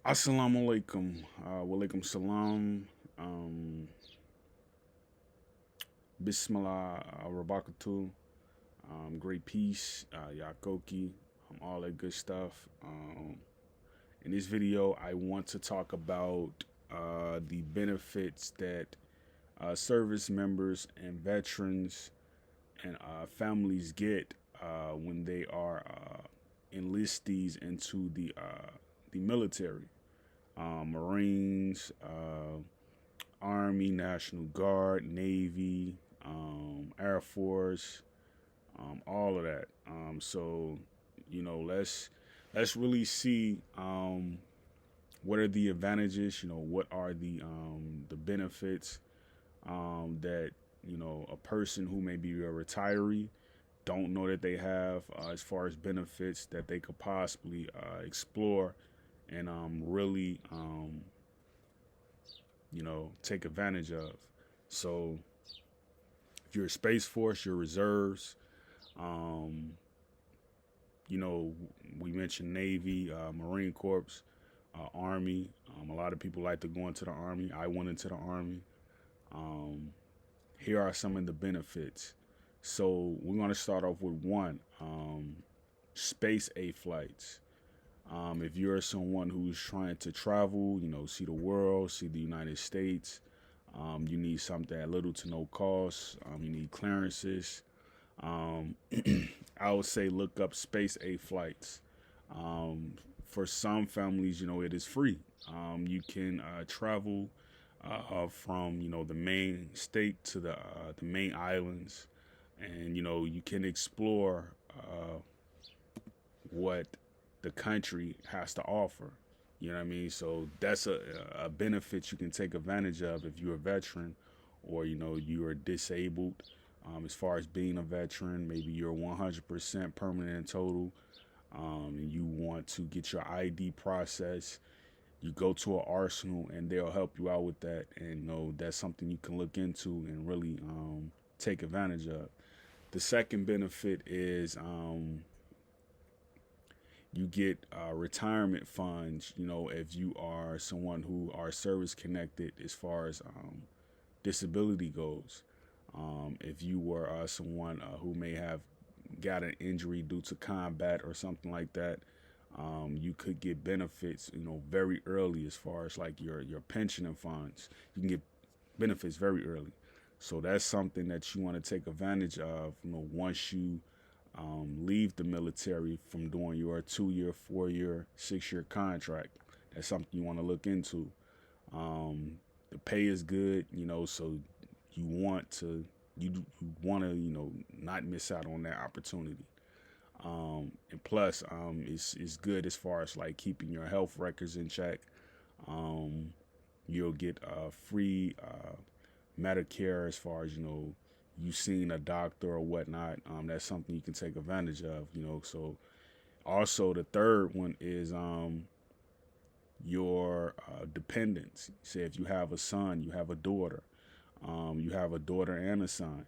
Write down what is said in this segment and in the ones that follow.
Assalamu alaikum. Walaikum salam. Bismillah Rabakatu. Great peace. Yakoki. All that good stuff. In this video, I want to talk about the benefits that service members and veterans and families get when they are enlistees into the military. Marines, Army, National Guard, Navy, Air Force, all of that. So let's really see what are the advantages. What are the benefits that a person who may be a retiree don't know that they have as far as benefits that they could possibly explore and really take advantage of. So if you're a Space Force, your reserves, um, we mentioned Navy, Marine Corps, Army. A lot of people like to go into the Army. I went into the Army. Here are some of the benefits. So we're going to start off with one, Space A flights. If you're someone who's trying to travel, see the world, see the United States, you need something at little to no cost. You need clearances. I would say look up Space A flights. For some families, it is free. You can travel from the main state to the main islands, and you can explore what the country has to offer. You know what I mean? So that's a benefit you can take advantage of if you're a veteran or, you are disabled. As far as being a veteran, maybe you're 100% permanent and total, and you want to get your ID process. You go to an arsenal and they'll help you out with that. And, that's something you can look into and really take advantage of. The second benefit is you get retirement funds, if you are someone who are service connected as far as disability goes. If you were someone who may have got an injury due to combat or something like that, you could get benefits, very early as far as like your pension and funds. You can get benefits very early. So that's something that you want to take advantage of, once you leave the military from doing your 2-year, 4-year, 6-year contract. That's something you want to look into. The pay is good, so you want to not miss out on that opportunity. And plus, it's good as far as like keeping your health records in check. You'll get free Medicare as far as you seen a doctor or whatnot. That's something you can take advantage of. So also the third one is your dependents. Say if you have a son, you have a daughter, you have a daughter and a son.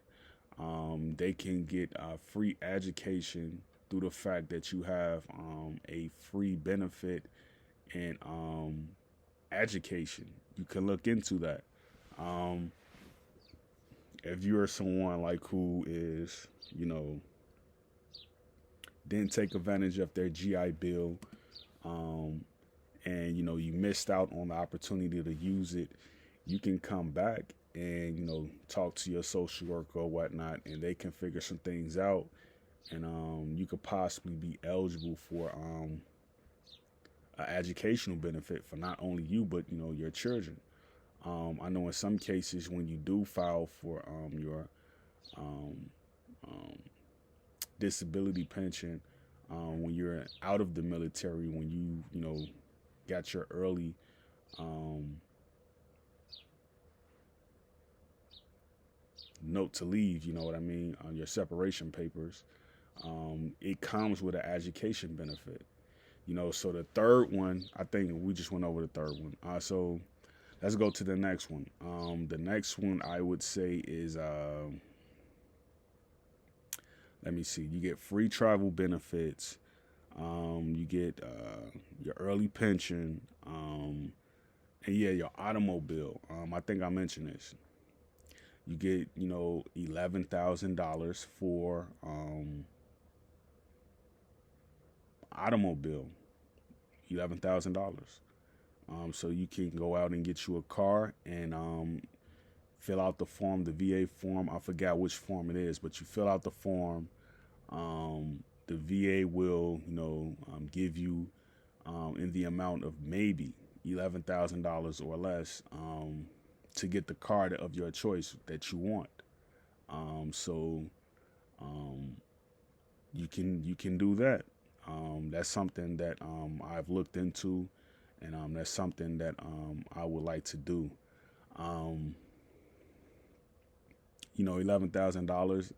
They can get free education through the fact that you have a free benefit in education. You can look into that. If you're someone like who is, didn't take advantage of their GI Bill, and you missed out on the opportunity to use it, you can come back and talk to your social worker or whatnot, and they can figure some things out, and you could possibly be eligible for an educational benefit for not only you but your children. I know in some cases when you do file for your disability pension, when you're out of the military, when you got your early note to leave, you know what I mean, on your separation papers, it comes with an education benefit. So the third one, I think we just went over the third one. So let's go to the next one. The next one I would say is, let me see, you get free travel benefits. You get your early pension, and yeah, your automobile. I think I mentioned this. You get, $11,000 for automobile. $11,000. So you can go out and get you a car and fill out the form, the VA form. I forgot which form it is, but you fill out the form. The VA will, give you in the amount of maybe $11,000 or less to get the car of your choice that you want. So you can do that. That's something that I've looked into, and that's something that I would like to do. Um, $11,000,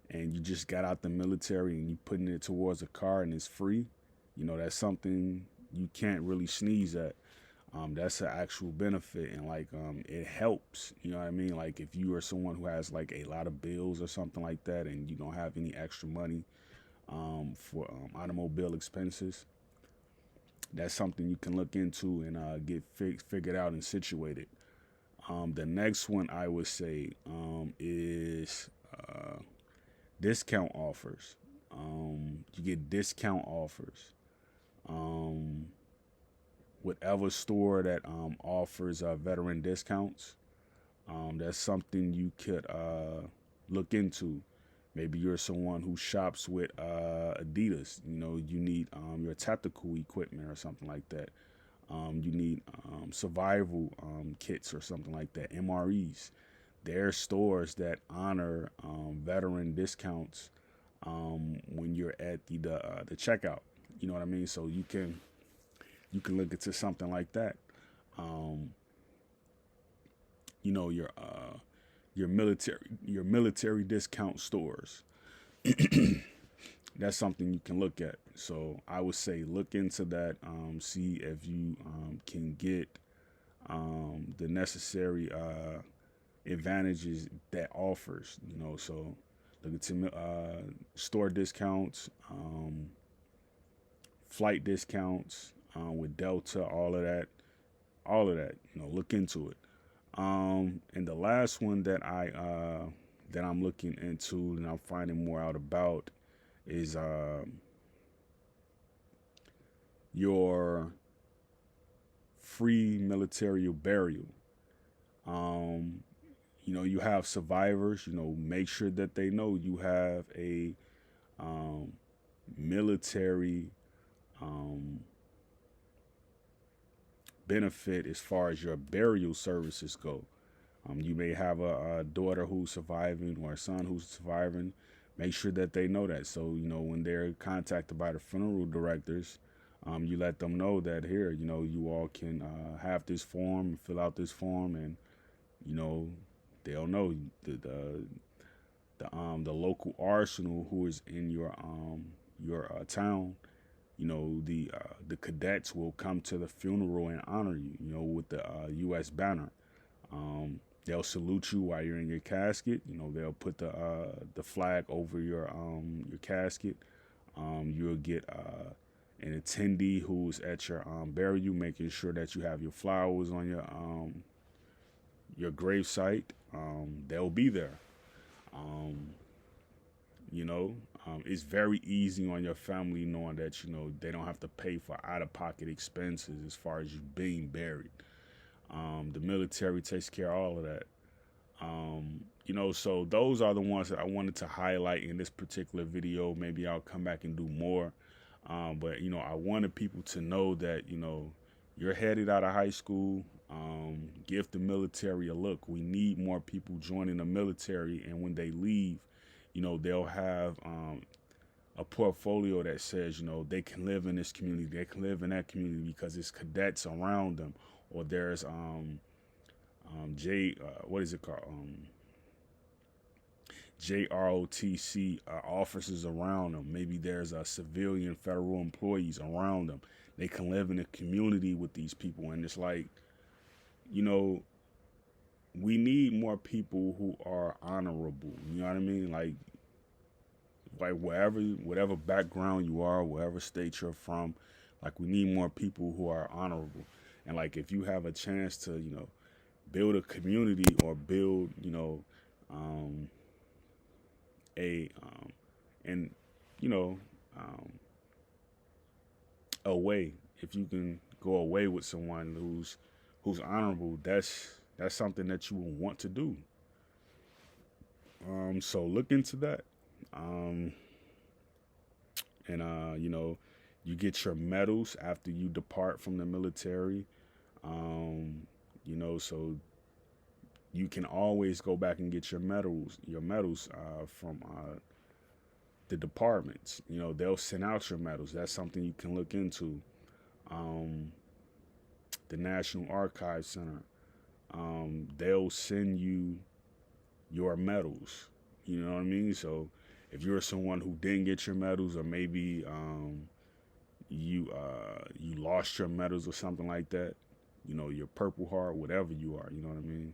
and you just got out the military and you putting it towards a car and it's free. That's something you can't really sneeze at. That's an actual benefit, and like it helps. You know what I mean? Like if you are someone who has like a lot of bills or something like that, and you don't have any extra money for automobile expenses, that's something you can look into and get figured out and situated. The next one I would say is discount offers. You get discount offers. Whatever store that offers veteran discounts, that's something you could look into. Maybe you're someone who shops with Adidas. You need your tactical equipment or something like that. You need survival kits or something like that, MREs. There are stores that honor veteran discounts when you're at the checkout. You know what I mean? So you can look into something like that. Your military discount stores. That's something you can look at. So I would say look into that. See if you can get the necessary advantages that offers. So look into store discounts, flight discounts with Delta, all of that. Look into it. And the last one that I'm looking into and I'm finding more out about is your free military burial. You have survivors. Make sure that they know you have a military benefit as far as your burial services go. You may have a daughter who's surviving or a son who's surviving. Make sure that they know that. So, when they're contacted by the funeral directors, you let them know that here, you all can have this form, fill out this form, and, they'll know the local arsenal who is in your town. The cadets will come to the funeral and honor you, with the U.S. banner. They'll salute you while you're in your casket. They'll put the flag over your casket. You'll get an attendee who's at your burial, making sure that you have your flowers on your grave site. They'll be there. It's very easy on your family knowing that, they don't have to pay for out-of-pocket expenses as far as you being buried. The military takes care of all of that. So those are the ones that I wanted to highlight in this particular video. Maybe I'll come back and do more. But I wanted people to know that, you're headed out of high school. Give the military a look. We need more people joining the military. And when they leave, they'll have a portfolio that says, they can live in this community, they can live in that community because it's cadets around them, or there's what is it called? JROTC officers around them. Maybe there's civilian federal employees around them. They can live in a community with these people, and it's like, we need more people who are honorable. You know what I mean? Like whatever background you are, wherever state you're from, Like we need more people who are honorable. And like if you have a chance to, build a community or build, um, a and you know um, away. If you can go away with someone who's honorable, that's something that you will want to do. So look into that. Um, and you get your medals after you depart from the military. Um, so you can always go back and get your medals from the departments. They'll send out your medals. That's something you can look into. Um, the National Archive Center, they'll send you your medals. You know what I mean? So if you're someone who didn't get your medals, or maybe you lost your medals or something like that, your Purple Heart, whatever you are, you know what I mean?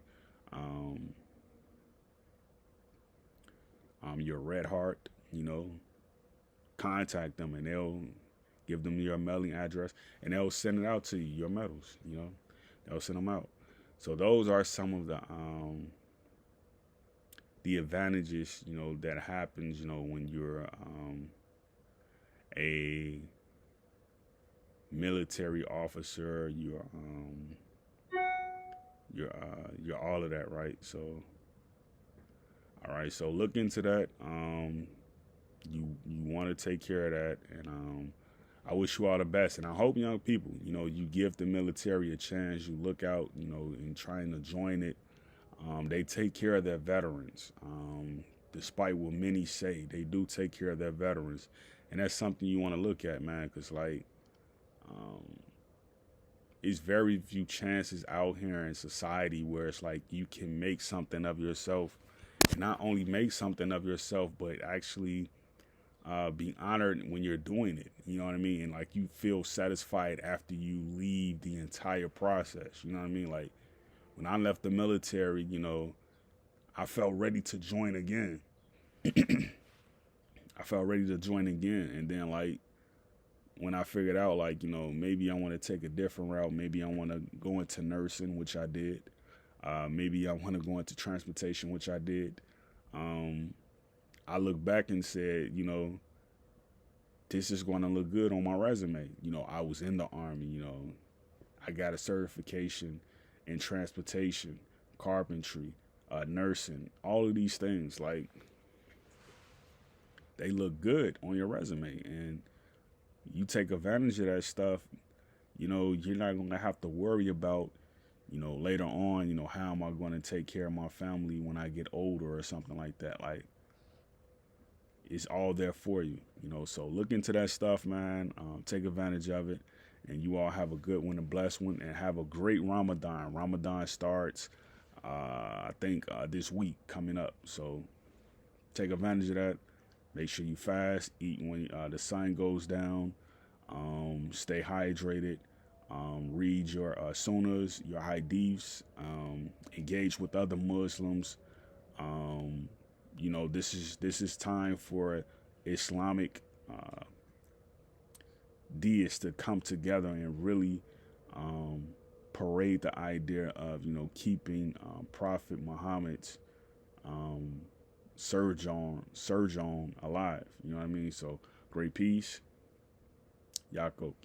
Um, your Red Heart, contact them and they'll give them your mailing address and they'll send it out to you, your medals, they'll send them out. So those are some of the advantages, that happens, when you're a military officer. You're all of that, right? So, all right. So look into that. You want to take care of that, and I wish you all the best. And I hope young people, you give the military a chance. You look out, in trying to join it. They take care of their veterans. Despite what many say, they do take care of their veterans, and that's something you want to look at, man. Because um, it's very few chances out here in society where it's like you can make something of yourself, and not only make something of yourself, but actually be honored when you're doing it. You know what I mean? And like you feel satisfied after you leave the entire process. You know what I mean? Like when I left the military, I felt ready to join again. I felt ready to join again. And then like when I figured out like, maybe I want to take a different route, maybe I want to go into nursing, which I did. Maybe I want to go into transportation, which I did. Um, I look back and said, this is going to look good on my resume. I was in the Army, I got a certification in transportation, carpentry, nursing, all of these things. Like, they look good on your resume. And you take advantage of that stuff, you're not going to have to worry about, later on, how am I going to take care of my family when I get older or something like that. Like, it's all there for you, So look into that stuff, man. Take advantage of it, and you all have a good one, a blessed one, and have a great Ramadan. Ramadan starts, I think, this week coming up. So take advantage of that. Make sure you fast, eat when the sun goes down. Stay hydrated. Read your sunnahs, your hadiths. Engage with other Muslims. Um, this is time for Islamic deists to come together and really parade the idea of keeping Prophet Muhammad's um, surge on alive. You know what I mean? So great peace, Yaakov.